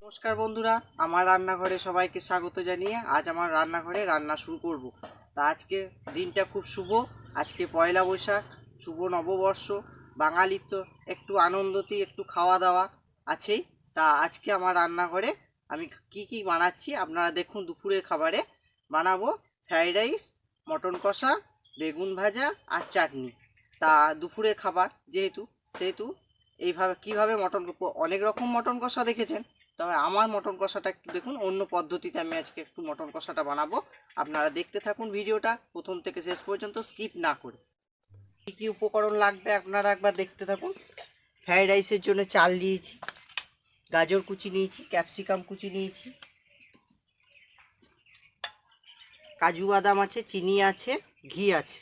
নমস্কার বন্ধুরা, আমার রান্নাঘরে সবাইকে স্বাগত জানিয়ে আজ আমার রান্নাঘরে রান্না শুরু করব। তা আজকে দিনটা খুব শুভ, আজকে পয়লা বৈশাখ, শুভ নববর্ষ। বাঙালির তো একটু আনন্দতেই একটু খাওয়া দাওয়া আছেই। তা আজকে আমার রান্নাঘরে আমি কি বানাচ্ছি আপনারা দেখুন। দুপুরের খাবারে বানাবো ফ্রাইড রাইস, মটন কষা, বেগুন ভাজা আর চাটনি। তা দুপুরের খাবার সেহেতু এইভাবে কিভাবে অনেক রকম মটন কষা দেখেছেন, তবে আমার মটন কষাটা একটু দেখুন অন্য পদ্ধতিতে। আমি আজকে একটু মটন কষাটা বানাবো, আপনারা দেখতে থাকুন ভিডিওটা প্রথম থেকে শেষ পর্যন্ত স্কিপ না করে। কী কী উপকরণ লাগবে আপনারা একবার দেখতে থাকুন। ফ্রাইড রাইসের জন্য চাল নিয়েছি, গাজর কুচি নিয়েছি, ক্যাপসিকাম কুচি নিয়েছি, কাজু বাদাম আছে, চিনি আছে, ঘি আছে।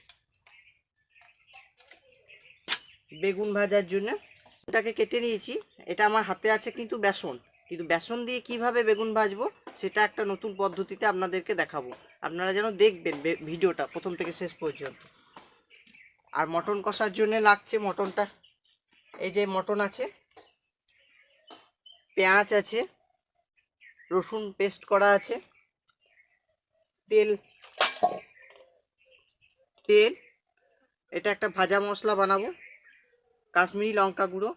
বেগুন ভাজার জন্য এটাকে কেটে নিয়েছি। এটা আমার হাতে আছে কিন্তু বেসন দিয়ে কিভাবে বেগুন ভাজবো সেটা একটা নতুন পদ্ধতিতে আপনাদেরকে দেখাবো। আপনারা যেন দেখবেন ভিডিওটা প্রথম থেকে শেষ পর্যন্ত। আর মটন কষার জন্য লাগছে মটনটা, এই যে মটন আছে, পেঁয়াজ আছে, রসুন পেস্ট করা আছে, তেল, এটা একটা ভাজা মশলা বানাবো, কাশ্মীরি লঙ্কা গুঁড়ো,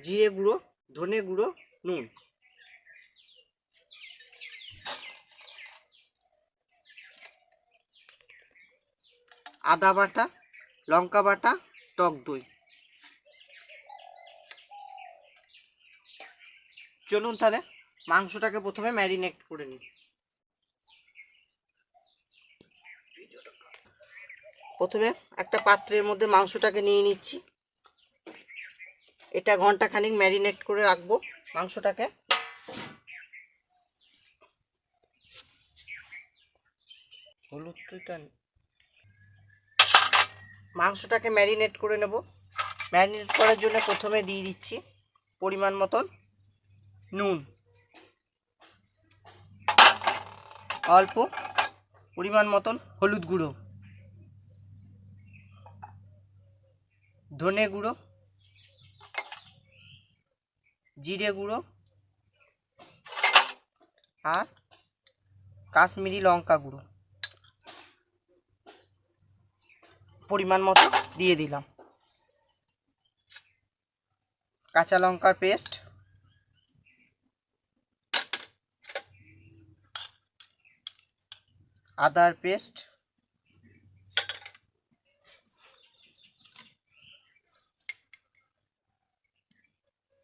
জিরে গুঁড়ো, ধনে গুঁড়ো, নুন। আদা বাটা, লঙ্কা বাটা, টক দই। চলুন তাহলে মাংসটাকে প্রথমে ম্যারিনেট করে নিই। প্রথমে একটা পাত্রের মধ্যে মাংসটাকে নিয়ে নিচ্ছি। এটা ঘন্টাখানিক ম্যারিনেট করে রাখবো মাংসটাকে। মাংসটাকে ম্যারিনেট করে নেব। ম্যারিনেট করার জন্য প্রথমে দিয়ে দিচ্ছি পরিমাণ মতন নুন, অল্প পরিমাণ মতন হলুদ গুঁড়ো, ধনে গুঁড়ো, জিরে গুঁড়ো আর কাশ্মীরি লঙ্কা গুঁড়ো পরিমাণ মতো দিয়ে দিলাম। কাঁচা লঙ্কার পেস্ট, আদার পেস্ট,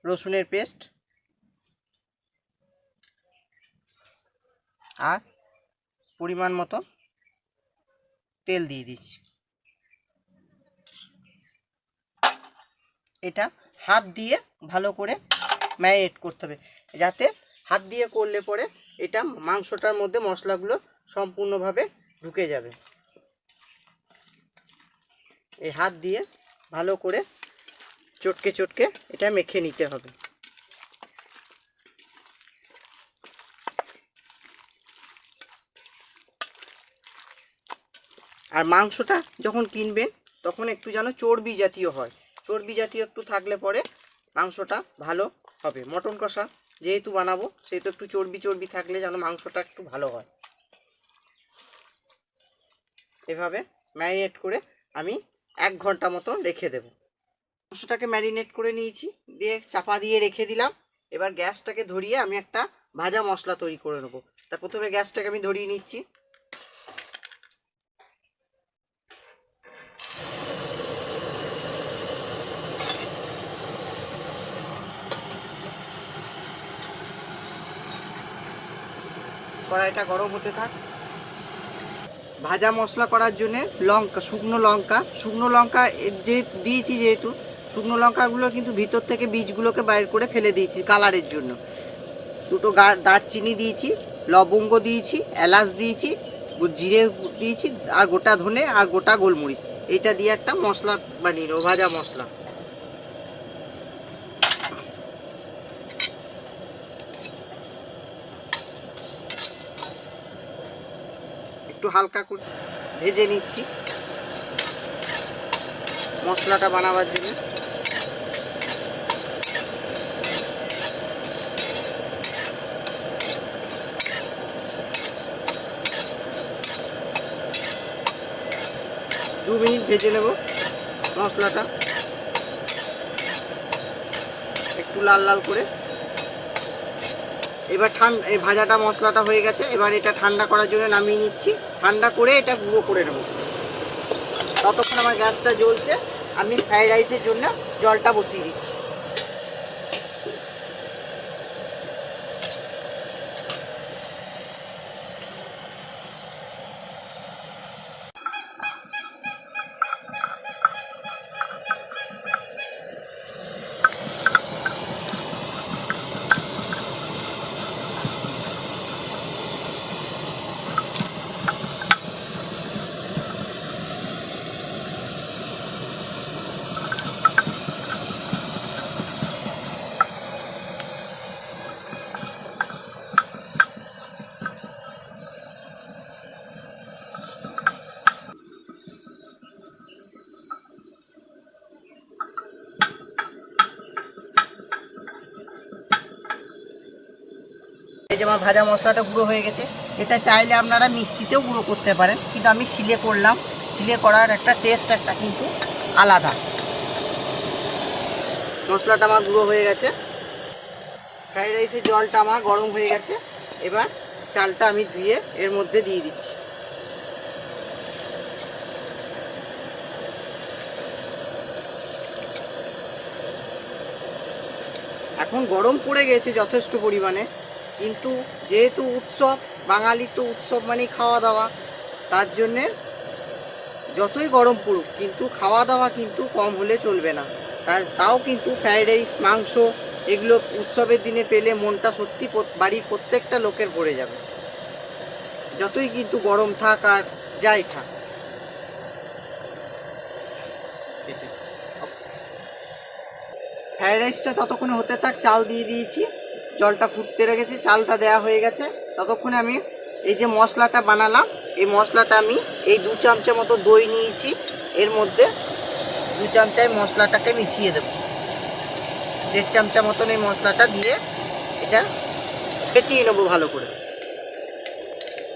রসুনের পেস্ট আর পরিমাণ মতো তেল দিয়ে দিচ্ছি। এটা হাত দিয়ে ভালো করে ম্যারিনেট করতে হবে, যাতে হাত দিয়ে করলে পরে এটা মাংসটার মধ্যে মশলাগুলো সম্পূর্ণভাবে ঢুকে যাবে। এই হাত দিয়ে ভালো করে চটকে এটা মেখে নিতে হবে। আর মাংসটা যখন কিনবেন তখন একটু যেন চর্বি জাতীয় হয়, চর্বি জাতীয় একটু থাকলে পরে মাংসটা ভালো হবে। মটন কষা যেহেতু বানাবো সেহেতু একটু চর্বি থাকলে যেন মাংসটা একটু ভালো হয়। এভাবে ম্যারিনেট করে আমি 1 ঘন্টা মতো রেখে দেব। মাংসটাকে ম্যারিনেট করে নিয়েছি, দিয়ে চাপা দিয়ে রেখে দিলাম। এবার গ্যাসটাকে ধরিয়ে আমি একটা ভাজা মশলা তৈরি করে নেবো। তা প্রথমে গ্যাসটাকে আমি ধরিয়ে নিচ্ছি। কড়াইটা গরম হতে থাক। ভাজা মশলা করার জন্য শুকনো লঙ্কা যে দিয়েছি, যেহেতু শুকনো লঙ্কাগুলো কিন্তু ভিতর থেকে বীজগুলোকে বাইর করে ফেলে দিয়েছি কালারের জন্য। দুটো দারচিনি দিয়েছি, লবঙ্গ দিয়েছি, এলাচ দিয়েছি, জিরে দিয়েছি আর গোটা ধনে আর গোটা গোলমরিচ এইটা দিয়ে একটা মশলা বানিয়ে নেবো, ভাজা মশলা। একটু হালকা করে ভেজে নিচ্ছি মশলাটা বানাবার জন্য। দু মিনিট ভেজে নেব মশলাটা একটু লাল লাল করে। এবার এই ভাজাটা মশলাটা হয়ে গেছে, এবার এটা ঠান্ডা করার জন্য নামিয়ে নিচ্ছি। ঠান্ডা করে এটা গুঁড়ো করে নেব। ততক্ষণ আমার গ্যাসটা জ্বলছে, আমি ফ্রাইড রাইসের জন্য জলটা বসিয়ে দিচ্ছি। এই যে আমার ভাজা মশলাটা গুঁড়ো হয়ে গেছে। এটা চাইলে আপনারা মিক্সিতেও গুঁড়ো করতে পারেন, কিন্তু আমি শিলে করলাম। শিলে করার একটা টেস্ট একটা কিন্তু আলাদা। মশলাটা আমার গুঁড়ো হয়ে গেছে। ফ্রাইড রাইসের জলটা আমার গরম হয়ে গেছে। এবার চালটা আমি ধুয়ে এর মধ্যে দিয়ে দিচ্ছি। এখন গরম পড়ে গেছে যথেষ্ট পরিমাণে, কিন্তু যেহেতু উৎসব, বাঙালির তো উৎসব মানেই খাওয়া দাওয়া, তার জন্যে যতই গরম পড়ুক কিন্তু খাওয়া দাওয়া কিন্তু কম হলে চলবে না। তাও কিন্তু ফ্রাইড রাইস, মাংস এগুলো উৎসবের দিনে পেলে মনটা সত্যি বাড়ির প্রত্যেকটা লোকের ভরে যাবে, যতই কিন্তু গরম থাক আর যাই থাক। ফ্রাইড রাইসটা ততক্ষণে হতে থাক, চাল দিয়ে দিয়েছি, জলটা ফুটতে রেখেছি, চালটা দেওয়া হয়ে গেছে। ততক্ষণে আমি এই যে মশলাটা বানালাম, এই মশলাটা আমি এই 2 চামচা মতো দই নিয়েছি, এর মধ্যে 2 চামচায় মশলাটাকে মিশিয়ে দেব। 1.5 চামচা মতন এই মশলাটা দিয়ে এটা ফেটিয়ে নেবো ভালো করে।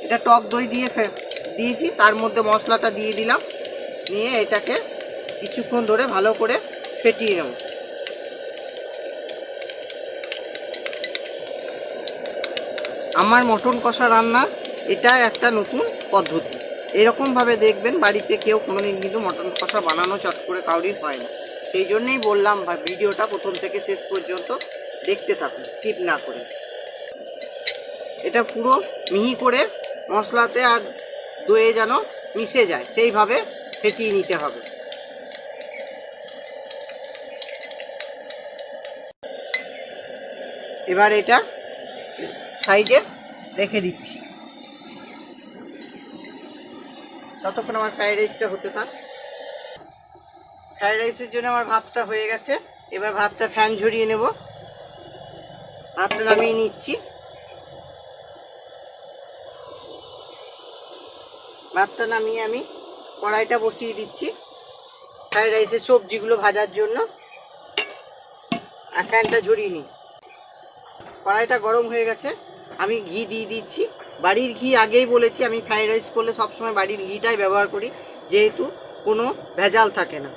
এটা টক দই দিয়ে দিয়েছি, তার মধ্যে মশলাটা দিয়ে দিলাম, নিয়ে এটাকে কিছুক্ষণ ধরে ভালো করে ফেটিয়ে নেব। আমার মটন কষা রান্না এটা একটা নতুন পদ্ধতি। এরকমভাবে দেখবেন, বাড়িতে কেউ কোনোদিন কিন্তু মটন কষা বানানো চট করে কাউরির হয় না। সেই জন্যেই বললাম ভিডিওটা প্রথম থেকে শেষ পর্যন্ত দেখতে থাকুন, স্কিপ না করে। এটা পুরো মিহি করে মশলাতে আর দইয়ে যেন মিশে যায় সেইভাবে ফেটিয়ে নিতে হবে। এবার এটা সাইডে রেখে দিচ্ছি। ততক্ষণ আমার ফ্রাইড রাইসটা হতে থাক। ফ্রাইড রাইসের জন্য আমার ভাতটা হয়ে গেছে। এবার ভাতটা ফ্যান ঝরিয়ে নেব। ভাতটা নামিয়ে নিচ্ছি। ভাতটা নামিয়ে আমি কড়াইটা বসিয়ে দিচ্ছি ফ্রাইড রাইসের সবজিগুলো ভাজার জন্য। আর ফ্যানটা ঝরিয়ে নিই। কড়াইটা গরম হয়ে গেছে, আমি ঘি দিয়ে দিচ্ছি। বাড়ির ঘি আগেই বলেছি, আমি ফ্রাইড রাইস করলে সবসময় বাড়ির ঘিটাই ব্যবহার করি, যেহেতু কোনো ভেজাল থাকে না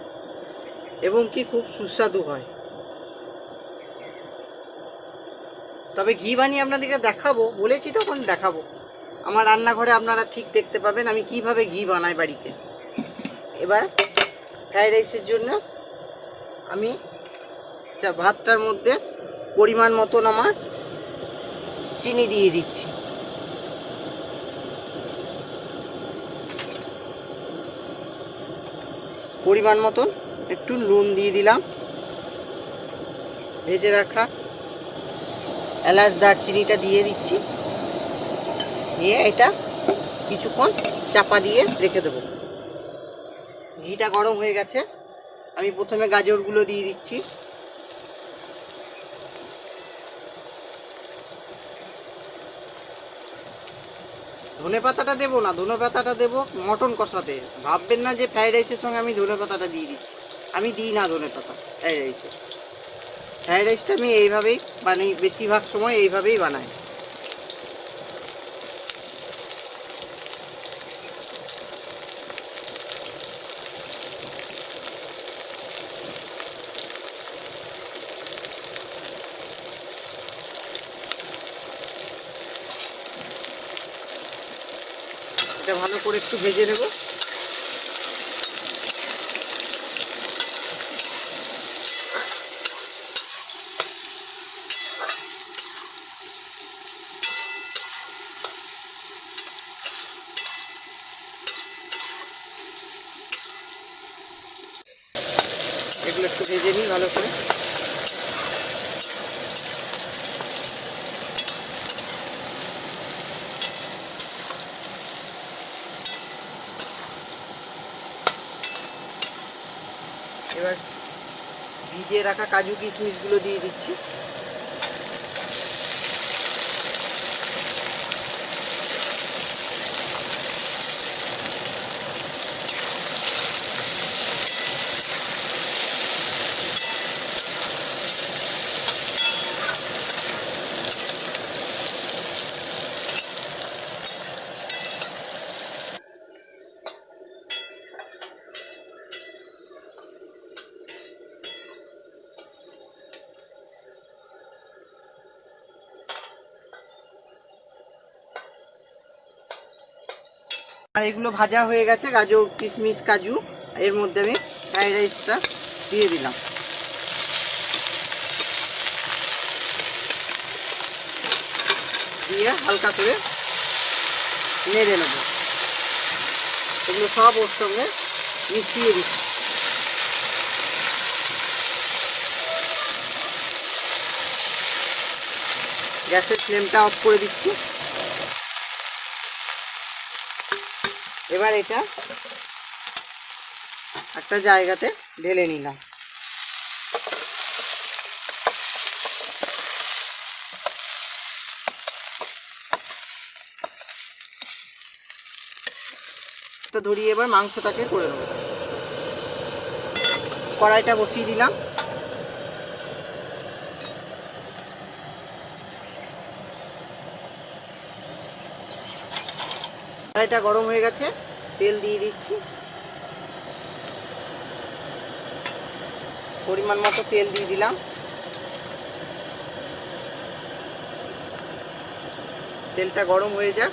এবং কি খুব সুস্বাদু হয়। তবে ঘি বানিয়ে আপনাদেরকে দেখাবো বলেছি, তখন দেখাবো। আমার রান্নাঘরে আপনারা ঠিক দেখতে পাবেন আমি কিভাবে ঘি বানাই বাড়িতে। এবার ফ্রাইড রাইসের জন্য আমি ভাতটার মধ্যে পরিমাণ মতন আমার চিনি দিয়ে দিচ্ছি। পরিমাণ মতন একটু নুন দিয়ে দিলাম। ভেজে রাখা এলাচ দারচিনিটা দিয়ে দিচ্ছি, দিয়ে এটা কিছুক্ষণ চাপা দিয়ে রেখে দেবো। ঘিটা গরম হয়ে গেছে, আমি প্রথমে গাজরগুলো দিয়ে দিচ্ছি। ধনে পাতাটা দেবো না, ধনে পাতাটা দেবো মটন কষাতে। ভাববেন না যে ফ্রাইড রাইসের সঙ্গে আমি ধনে পাতাটা দিয়ে দিচ্ছি, আমি দিই না ধনে পাতা ফ্রাইড রাইসে। ফ্রাইড রাইসটা আমি এইভাবেই বানাই, বেশিরভাগ সময় এইভাবেই বানাই। এটা ভালো করে একটু ভেজে নেব। এগুলো একটু ভেজে নিই ভালো করে। এবার ভিজিয়ে রাখা কাজু কিশমিশগুলো দিয়ে দিচ্ছি। আর এগুলো ভাজা হয়ে গেছে, গাজর কিশমিশ কাজু। এর মধ্যে আমি ফ্রাইড রাইসটা দিয়ে দিলাম। দিয়ে হালকা করে নেড়ে নেব। এগুলো সব ওর সঙ্গে মিশিয়ে দিচ্ছি। গ্যাসের ফ্লেমটা অফ করে দিচ্ছি। এবার এটা একটা জায়গাতে ঢেলে নিলাম। তো ধরিয়ে এবার মাংসটাকে করে নেব। কড়াইটা বসিয়ে দিলাম। কড়াইটা গরম হয়ে গেছে, তেল দিয়ে দিচ্ছি। পরিমাণ মতো তেল দিয়ে দিলাম। তেলটা গরম হয়ে যাক।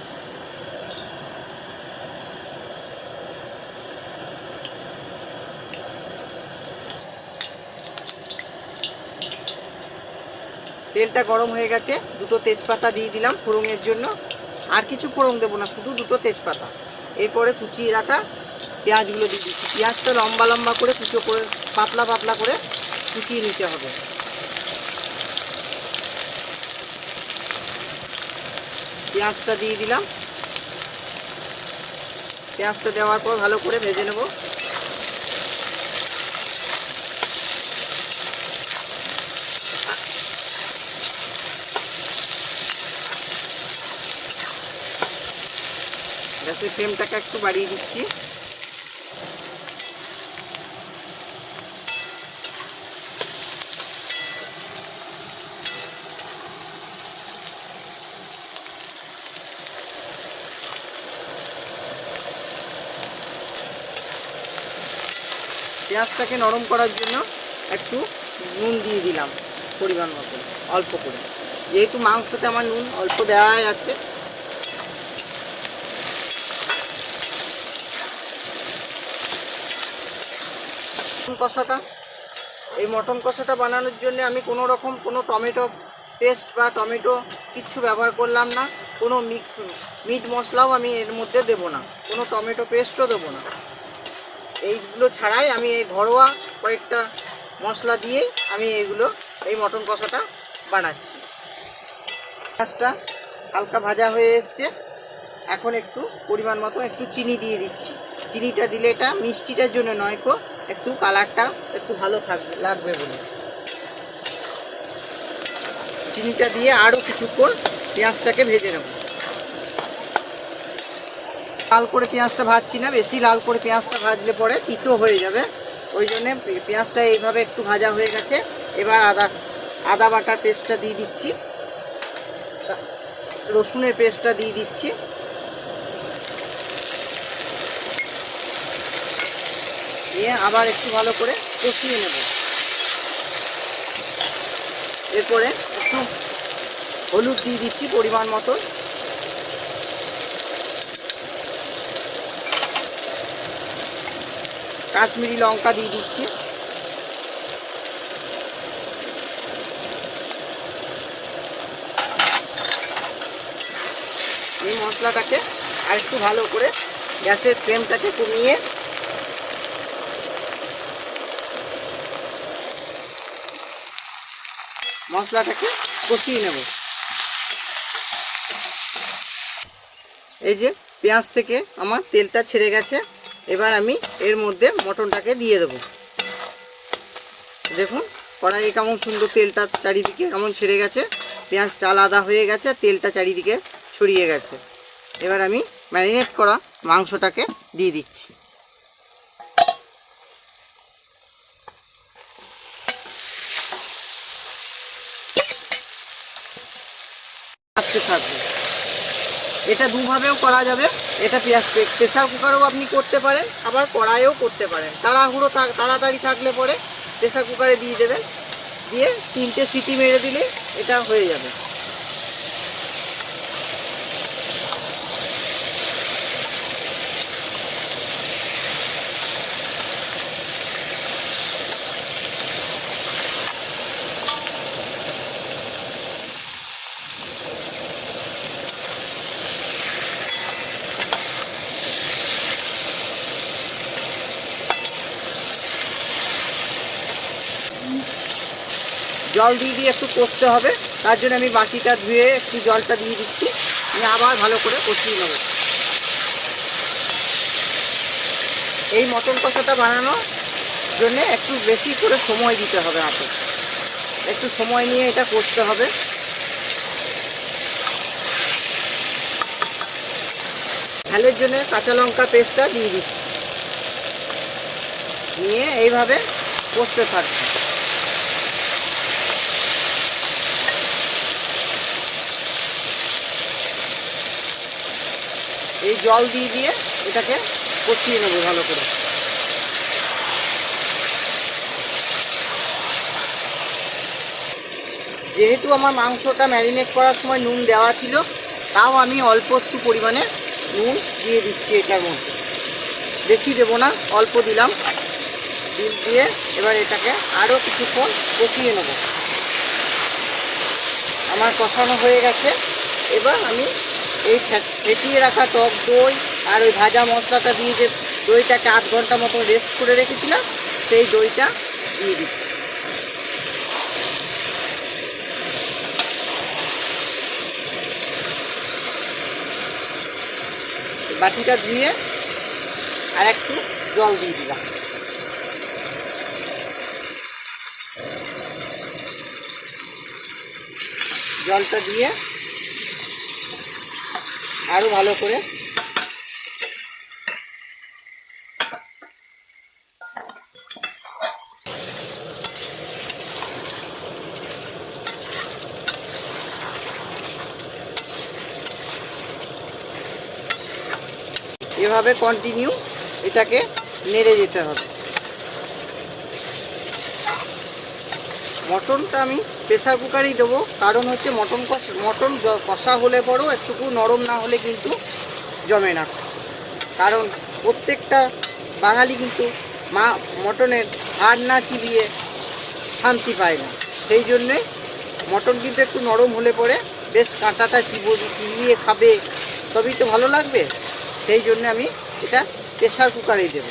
তেলটা গরম হয়ে গেছে, দুটো তেজপাতা দিয়ে দিলাম ফোড়নের জন্য। আর কিছু ফোড়ন দেবো না, শুধু দুটো তেজপাতা। এরপরে কুচিয়ে রাখা পেঁয়াজগুলো দিয়ে দিচ্ছি। পেঁয়াজটা লম্বা লম্বা করে কুচো করে পাতলা পাতলা করে কুচিয়ে নিতে হবে। পেঁয়াজটা দিয়ে দিলাম। পেঁয়াজটা দেওয়ার পর ভালো করে ভেজে নেব। গ্যাসের ফ্লেমটাকে একটু বাড়িয়ে দিচ্ছি। পেঁয়াজটাকে নরম করার জন্য একটু নুন দিয়ে দিলাম পরিমাণ মতো, অল্প করে। যেহেতু মাংসতে আমার নুন অল্প দেওয়াই আছে। কষাটা, এই মটন কষাটা বানানোর জন্য আমি কোনো টমেটো পেস্ট বা টমেটো কিচ্ছু ব্যবহার করলাম না। কোনো মিট মশলাও আমি এর মধ্যে দেবো না, কোনো টমেটো পেস্টও দেবো না। এইগুলো ছাড়াই আমি এই ঘরোয়া কয়েকটা মশলা দিয়েই আমি এই মটন কষাটা বানাচ্ছি। পেঁয়াজটা হালকা ভাজা হয়ে এসছে। এখন একটু পরিমাণ মতো একটু চিনি দিয়ে দিচ্ছি। চিনিটা দিলে এটা মিষ্টিটার জন্য নয় কো, একটু কালারটা একটু ভালো লাগবে বলে চিনিটা দিয়ে আরও কিছুক্ষণ পেঁয়াজটাকে ভেজে নেব। লাল করে পেঁয়াজটা ভাজছি না, বেশি লাল করে পেঁয়াজটা ভাজলে পরে তিতো হয়ে যাবে, ওই জন্যে পেঁয়াজটা এইভাবে একটু ভাজা হয়ে গেছে। এবার আদা বাটার পেস্টটা দিয়ে দিচ্ছি, রসুনের পেস্টটা দিয়ে দিচ্ছি, দিয়ে আবার একটু ভালো করে কষিয়ে নেব। এরপরে একটু হলুদ দিয়ে দিচ্ছি পরিমাণ মতো, কাশ্মীরি লঙ্কা দিয়ে দিচ্ছি, এই মশলাটাকে আর একটু ভালো করে গ্যাসের ফ্লেমটাকে কমিয়ে মশলাটাকে কষিয়ে নেব। এই যে পেঁয়াজ থেকে আমার তেলটা ছেড়ে গেছে, এবার আমি এর মধ্যে মটনটাকে দিয়ে দেব। দেখুন কড়াইয়ে কেমন সুন্দর তেলটা চারিদিকে কেমন ছেড়ে গেছে, পেঁয়াজটা আলাদা হয়ে গেছে, তেলটা চারিদিকে ছড়িয়ে গেছে। এবার আমি ম্যারিনেট করা মাংসটাকে দিয়ে দিচ্ছি। আস্তে থাকবে, এটা দুভাবেও করা যাবে, এটা প্রেসার কুকারেও আপনি করতে পারেন, আবার কড়াইয়েও করতে পারেন। তাড়াতাড়ি থাকলে পরে প্রেসার কুকারে দিয়ে দেবেন, দিয়ে 3টে সিটি মেরে দিলে এটা হয়ে যাবে। জল দিয়ে একটু কষতে হবে, তার জন্য আমি বাটিটা ধুয়ে একটু জলটা দিয়ে দিচ্ছি, নিয়ে আবার ভালো করে কষিয়ে নেব। এই মটন কষাটা বানানোর জন্যে একটু বেশি করে সময় দিতে হবে, হাতে একটু সময় নিয়ে এটা করতে হবে। ঝালের জন্য কাঁচা লঙ্কা পেস্টটা দিয়ে দিচ্ছি, নিয়ে এইভাবে কষতে থাকবে। এই জল দিয়ে এটাকে কষিয়ে নেব ভালো করে। যেহেতু আমার মাংসটা ম্যারিনেট করার সময় নুন দেওয়া ছিল, তাও আমি অল্প একটু পরিমাণে নুন দিয়ে দিচ্ছি এটার মধ্যে, বেশি দেবো না, অল্প দিলাম। দিয়ে এবার এটাকে আরও কিছুক্ষণ কষিয়ে নেব। আমার কষানো হয়ে গেছে, এবার আমি এই ফেটিয়ে রাখা টক দই আর ওই ভাজা মশলাটা দিয়ে যে দইটাকে 8 ঘন্টা মতো রেস্ট করে রেখেছিলাম, সেই দইটা দিয়ে দিচ্ছি। বাটিটা ধুয়ে আর একটু জল দিয়ে দিলাম। জলটা দিয়ে আরও ভালো করে এভাবে কন্টিনিউ এটাকে নেড়ে যেতে হবে। মটনটা আমি প্রেসার কুকারেই দেবো, কারণ হচ্ছে মটন কষা হলে পরেও একটুকু নরম না হলে কিন্তু জমে না, কারণ প্রত্যেকটা বাঙালি কিন্তু মটনের হাড় না চিবিয়ে শান্তি পায় না, সেই জন্যে মটন কিন্তু একটু নরম হলে পরে বেশ কাঁটাটা চিবিয়ে খাবে, তবেই তো ভালো লাগবে। সেই জন্য আমি এটা প্রেসার কুকারেই দেবো।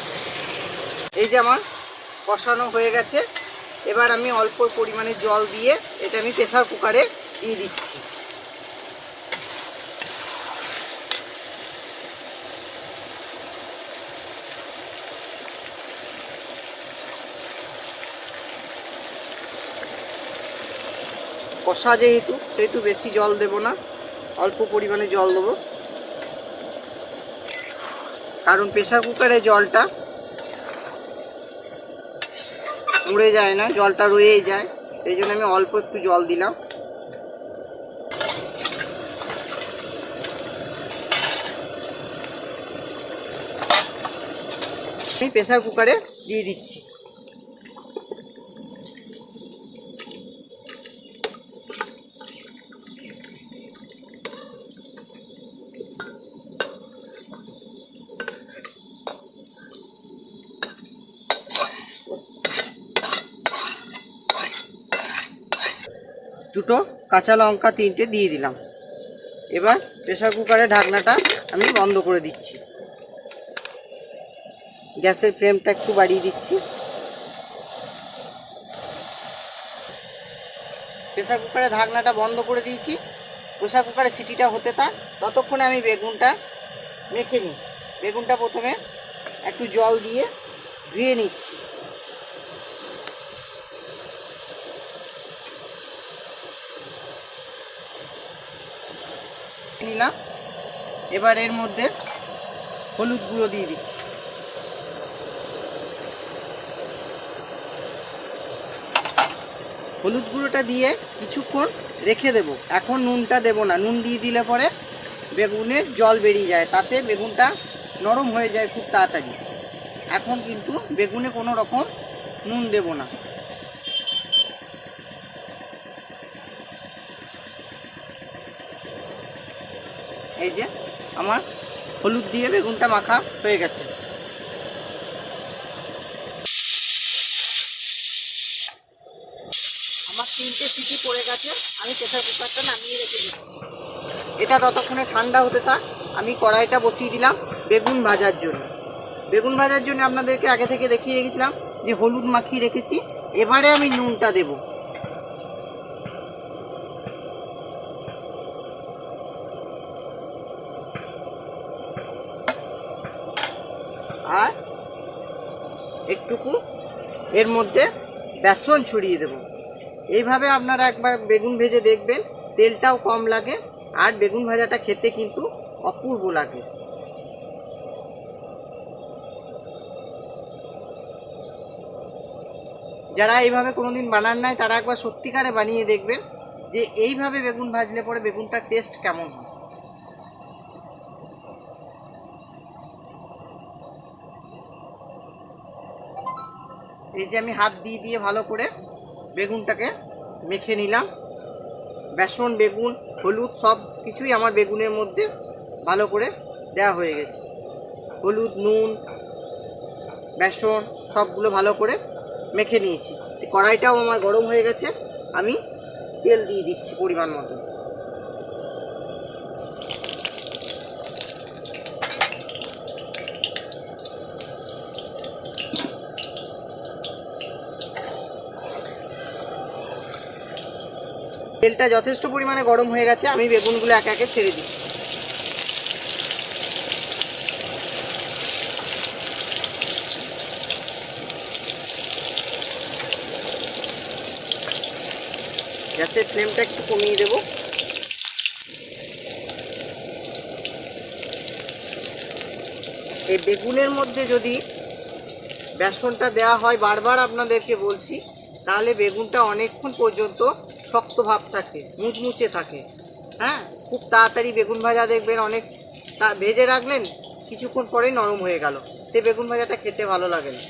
এই যে আমার কষানো হয়ে গেছে, এবার আমি অল্প পরিমাণে জল দিয়ে এটা আমি প্রেসার কুকারে দিয়ে দিচ্ছি। কষা যেহেতু সেহেতু বেশি জল দেব না, অল্প পরিমাণে জল দেবো। কারণ প্রেসার কুকারে জলটা উড়ে যায় না, জলটা রয়েই যায়, এই জন্য আমি অল্প একটু জল দিলাম। আমি প্রেসার কুকারে দিয়ে দিচ্ছি। দুটো কাঁচা লঙ্কা 3টে দিয়ে দিলাম। এবার প্রেসার কুকারের ঢাকনাটা আমি বন্ধ করে দিচ্ছি। গ্যাসের ফ্লেমটা একটু বাড়িয়ে দিচ্ছি। প্রেসার কুকারের ঢাকনাটা বন্ধ করে দিয়েছি। প্রেসার কুকারের সিটিটা হতে থাক, ততক্ষণে আমি বেগুনটা মেখে নিই। বেগুনটা প্রথমে একটু জল দিয়ে ধুয়ে নিচ্ছি। নিলাম। এবার এর মধ্যে হলুদ গুঁড়ো দিয়ে দিচ্ছি। হলুদ গুঁড়োটা দিয়ে কিছুক্ষণ রেখে দেব। এখন নুনটা দেব না, নুন দিয়ে দিলে পরে বেগুনের জল বেরিয়ে যায়, তাতে বেগুনটা নরম হয়ে যায় খুব তাড়াতাড়ি। এখন কিন্তু বেগুনে কোনো রকম নুন দেব না। এই যে আমার হলুদ দিয়ে বেগুনটা মাখা হয়ে গেছে। আমার 3টে সিটি পড়ে গেছে, আমি প্রেসার কুকারটা নামিয়ে রেখে দিচ্ছি। এটা ততক্ষণে ঠান্ডা হতে থাক। আমি কড়াইটা বসিয়ে দিলাম বেগুন ভাজার জন্য। বেগুন ভাজার জন্য আপনাদেরকে আগে থেকে দেখিয়ে রেখেছিলাম যে হলুদ মাখিয়ে রেখেছি। এবারে আমি নুনটা দেব। আর একটুকু এর মধ্যে বেসন ছড়িয়ে দেব। এইভাবে আপনারা একবার বেগুন ভেজে দেখবেন, তেলটাও কম লাগে আর বেগুন ভাজাটা খেতে কিন্তু অপূর্ব লাগে। যারা এইভাবে কোনোদিন বানান নাই তারা একবার সত্যিকারে বানিয়ে দেখবেন যে এইভাবে বেগুন ভাজলে পরে বেগুনটার টেস্ট কেমন হয়। এই যে আমি হাত দিয়ে দিয়ে ভালো করে বেগুনটাকে মেখে নিলাম। বেসন, বেগুন, হলুদ সব কিছুই আমার বেগুনের মধ্যে ভালো করে দেওয়া হয়ে গেছে। হলুদ, নুন, বেসন সবগুলো ভালো করে মেখে নিয়েছি। কড়াইটাও আমার গরম হয়ে গেছে, আমি তেল দিয়ে দিচ্ছি পরিমাণ মতো। তেলটা যথেষ্ট পরিমাণে গরম হয়ে গেছে, আমি বেগুনগুলো একে একে ছেড়ে দিচ্ছি। গ্যাসের ফ্লেমটা একটু কমিয়ে দেব। এই বেগুনের মধ্যে যদি বেসনটা দেওয়া হয়, বারবার আপনাদেরকে বলছি, তাহলে বেগুনটা অনেকক্ষণ পর্যন্ত শক্ত ভাব থাকে, মুচমুচে থাকে। হ্যাঁ, খুব তাড়াতাড়ি বেগুন ভাজা দেখবেন অনেক ভেজে রাখলেন, কিছুক্ষণ পরেই নরম হয়ে গেল, সে বেগুন ভাজাটা খেতে ভালো লাগে না।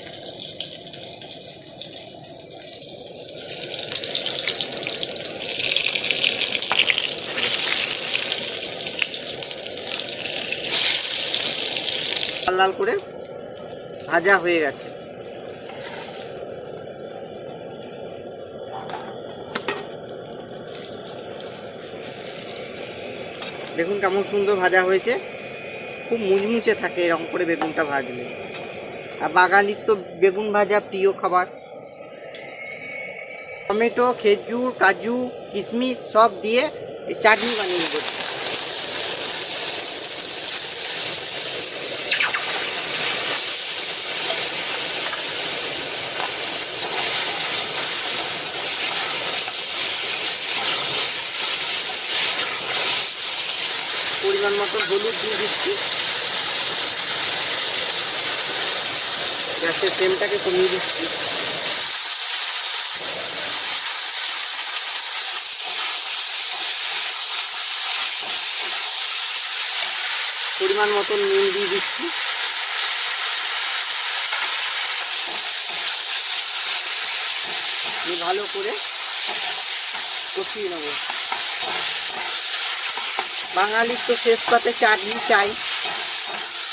লাল লাল করে ভাজা হয়ে গেছে। দেখুন কেমন সুন্দর ভাজা হয়েছে, খুব মুচমুচে থাকে এরকম করে বেগুনটা ভাজলে। আর বাঙালির তো বেগুন ভাজা প্রিয় খাবার। টমেটো, খেজুর, কাজু, কিশমিশ সব দিয়ে চাটনি বানিয়ে নেব। পরিমাণ মতো হলুদ দিয়ে দিচ্ছি। গ্যাসের ফ্লেমটাকে কমিয়ে দিচ্ছি। পরিমাণ মতো নুন দিয়ে দিচ্ছি। ভালো করে কষিয়ে নেব। বাঙালির তো শেষ পাতে চাটনি চাই,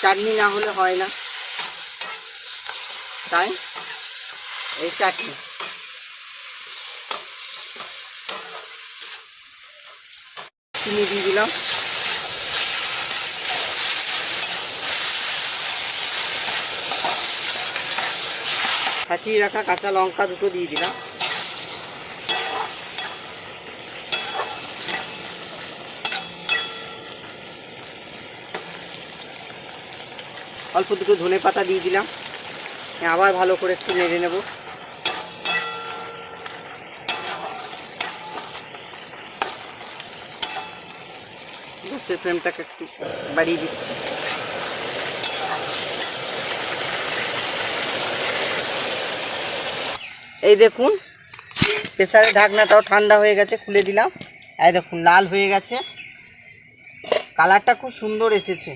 চাটনি না হলে হয় না, তাই এই চাটনি। চিনি দিয়ে দিলাম। ফাটিয়ে রাখা কাঁচা লঙ্কা দুটো দিয়ে দিলাম। অল্প দুটো ধনে পাতা দিয়ে দিলাম। আবার ভালো করে একটু নেড়ে নেব। গ্যাসের ফ্লেমটাকে একটু বাড়িয়ে দিচ্ছি। এই দেখুন প্রেসারের ঢাকনাটাও ঠান্ডা হয়ে গেছে, খুলে দিলাম। এই দেখুন লাল হয়ে গেছে, কালারটা খুব সুন্দর এসেছে।